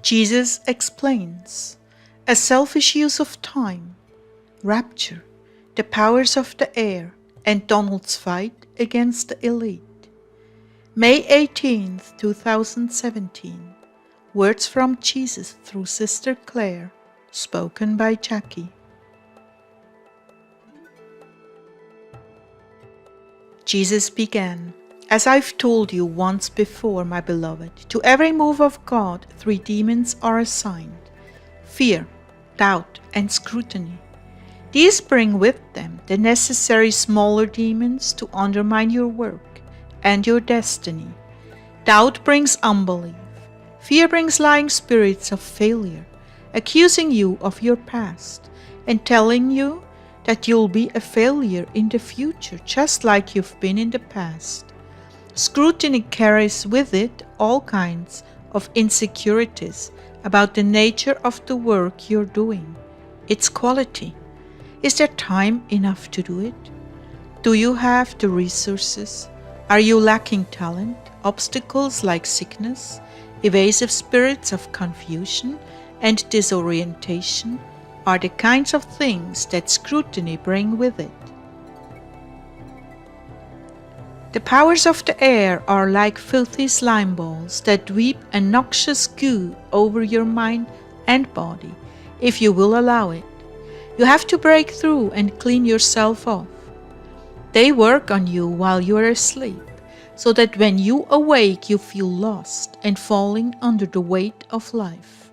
Jesus explains a selfish use of time, Rapture, the powers of the air, and Donald's fight against the elite. May 18th, 2017. Words from Jesus through Sister Clare, spoken by Jackie. Jesus began, "As I've told you once before, my beloved, to every move of God 3 demons are assigned: fear, doubt, and scrutiny. These bring with them the necessary smaller demons to undermine your work and your destiny. Doubt brings unbelief. Fear brings lying spirits of failure, accusing you of your past and telling you that you'll be a failure in the future, just like you've been in the past. Scrutiny carries with it all kinds of insecurities about the nature of the work you're doing, its quality. Is there time enough to do it? Do you have the resources? Are you lacking talent? Obstacles like sickness, evasive spirits of confusion, and disorientation are the kinds of things that scrutiny bring with it. The powers of the air are like filthy slime balls that weep a noxious goo over your mind and body, if you will allow it. You have to break through and clean yourself off. They work on you while you are asleep, so that when you awake you feel lost and falling under the weight of life.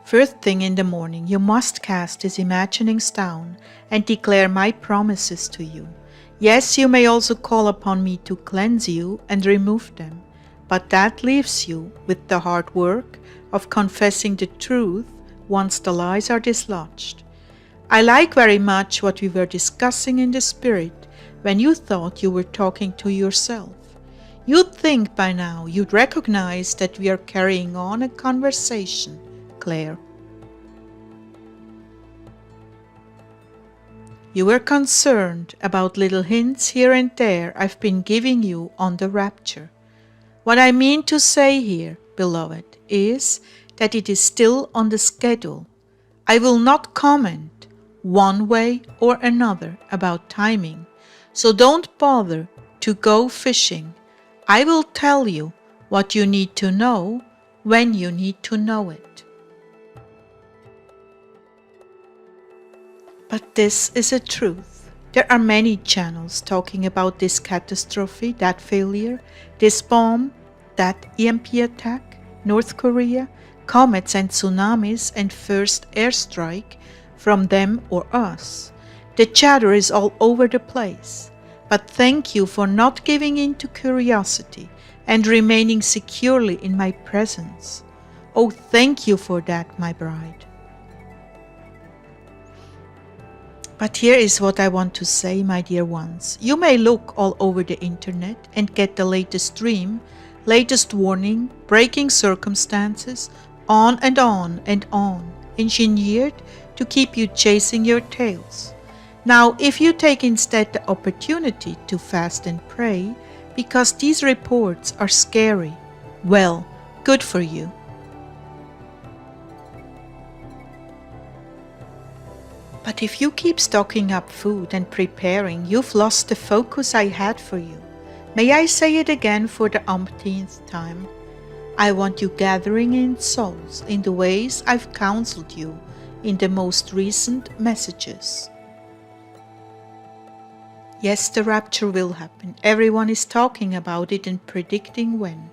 First thing in the morning, you must cast these imaginings down and declare my promises to you. Yes, you may also call upon me to cleanse you and remove them, but that leaves you with the hard work of confessing the truth once the lies are dislodged. I like very much what we were discussing in the Spirit when you thought you were talking to yourself. You'd think by now you'd recognize that we are carrying on a conversation, Claire. You were concerned about little hints here and there I've been giving you on the rapture. What I mean to say here, beloved, is that it is still on the schedule. I will not comment one way or another about timing, so don't bother to go fishing. I will tell you what you need to know when you need to know it. But this is a truth. There are many channels talking about this catastrophe, that failure, this bomb, that EMP attack, North Korea, comets and tsunamis, and first airstrike from them or us. The chatter is all over the place. But thank you for not giving in to curiosity and remaining securely in my presence. Oh, thank you for that, my bride. But here is what I want to say, my dear ones. You may look all over the internet and get the latest dream, latest warning, breaking circumstances, on and on and on, engineered to keep you chasing your tails. Now, if you take instead the opportunity to fast and pray, because these reports are scary, well, good for you. But if you keep stocking up food and preparing, you've lost the focus I had for you. May I say it again for the umpteenth time? I want you gathering in souls in the ways I've counseled you in the most recent messages. Yes, the rapture will happen. Everyone is talking about it and predicting when.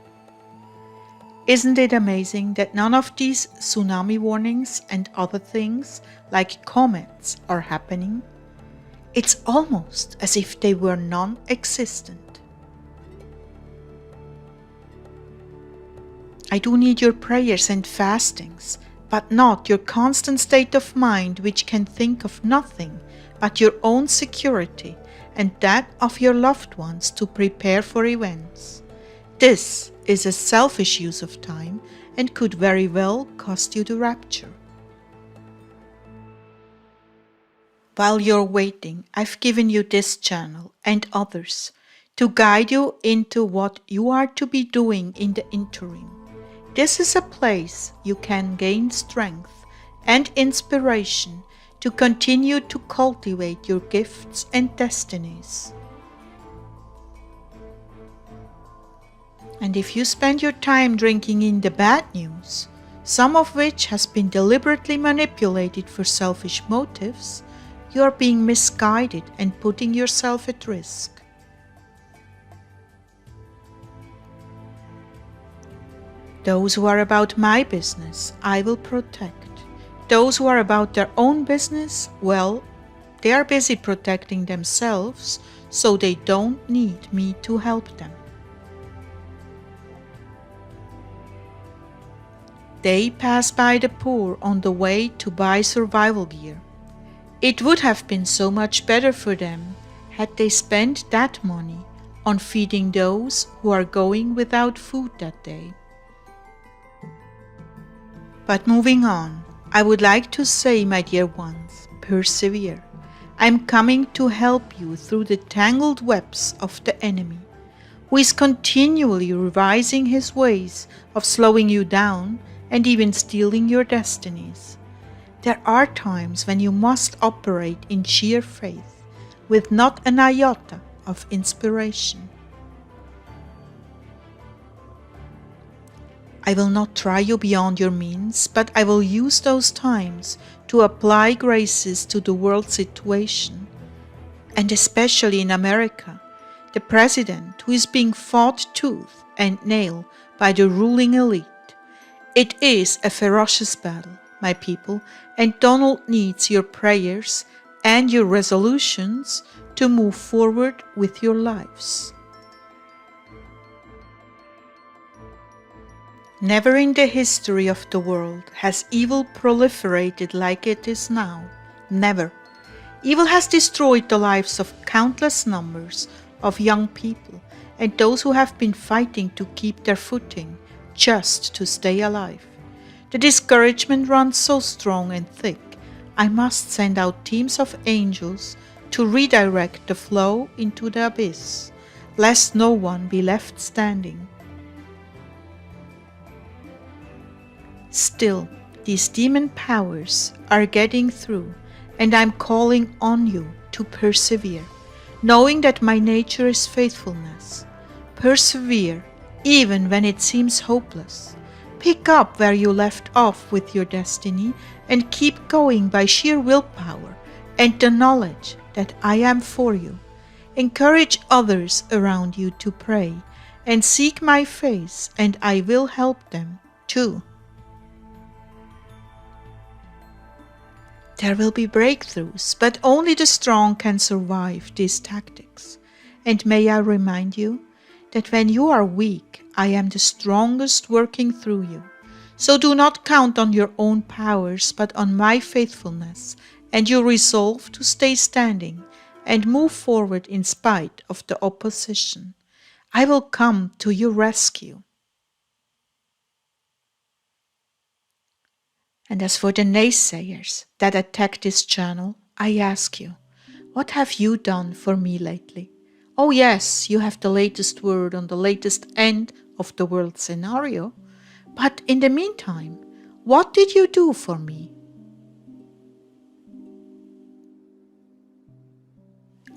Isn't it amazing that none of these tsunami warnings and other things, like comets, are happening? It's almost as if they were non-existent. I do need your prayers and fastings, but not your constant state of mind which can think of nothing but your own security and that of your loved ones to prepare for events. This is a selfish use of time and could very well cost you the rapture. While you're waiting, I've given you this channel and others to guide you into what you are to be doing in the interim. This is a place you can gain strength and inspiration to continue to cultivate your gifts and destinies. And if you spend your time drinking in the bad news, some of which has been deliberately manipulated for selfish motives, you are being misguided and putting yourself at risk. Those who are about my business, I will protect. Those who are about their own business, well, they are busy protecting themselves, so they don't need me to help them. They pass by the poor on the way to buy survival gear. It would have been so much better for them had they spent that money on feeding those who are going without food that day. But moving on, I would like to say, my dear ones, persevere. I am coming to help you through the tangled webs of the enemy, who is continually revising his ways of slowing you down and even stealing your destinies. There are times when you must operate in sheer faith, with not an iota of inspiration. I will not try you beyond your means, but I will use those times to apply graces to the world situation, and especially in America, the president who is being fought tooth and nail by the ruling elite. It is a ferocious battle, my people, and Donald needs your prayers and your resolutions to move forward with your lives. Never in the history of the world has evil proliferated like it is now. Never. Evil has destroyed the lives of countless numbers of young people and those who have been fighting to keep their footing, just to stay alive. The discouragement runs so strong and thick, I must send out teams of angels to redirect the flow into the abyss, lest no one be left standing. Still, these demon powers are getting through, and I'm calling on you to persevere, knowing that my nature is faithfulness. Persevere, even when it seems hopeless. Pick up where you left off with your destiny and keep going by sheer willpower and the knowledge that I am for you. Encourage others around you to pray and seek my face, and I will help them too. There will be breakthroughs, but only the strong can survive these tactics. And may I remind you that when you are weak, I am the strongest working through you. So do not count on your own powers, but on my faithfulness and your resolve to stay standing and move forward in spite of the opposition. I will come to your rescue. And as for the naysayers that attack this channel, I ask you, what have you done for me lately? Oh yes, you have the latest word on the latest end of the world scenario, but in the meantime, what did you do for me?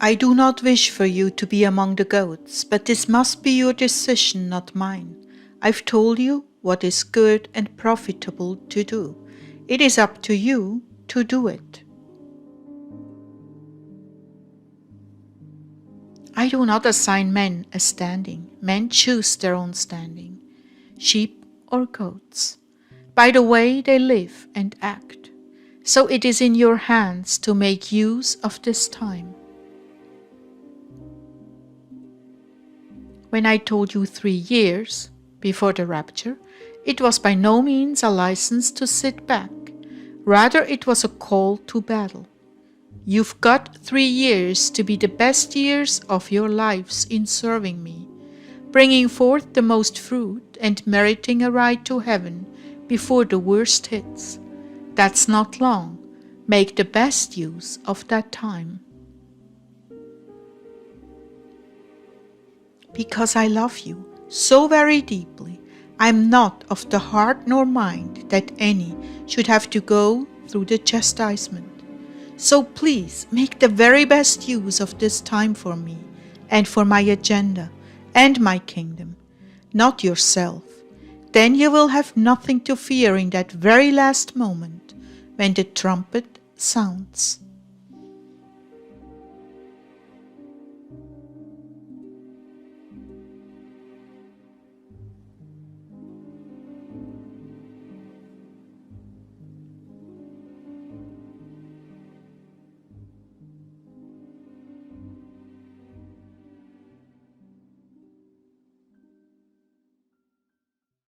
I do not wish for you to be among the goats, but this must be your decision, not mine. I've told you what is good and profitable to do. It is up to you to do it. I do not assign men a standing. Men choose their own standing, sheep or goats, by the way they live and act. So it is in your hands to make use of this time. When I told you 3 years before the rapture, it was by no means a license to sit back. Rather, it was a call to battle. You've got 3 years to be the best years of your lives in serving me, bringing forth the most fruit and meriting a ride to heaven before the worst hits. That's not long. Make the best use of that time. Because I love you so very deeply, I am not of the heart nor mind that any should have to go through the chastisement. So please make the very best use of this time for me and for my agenda and my kingdom, not yourself. Then you will have nothing to fear in that very last moment when the trumpet sounds.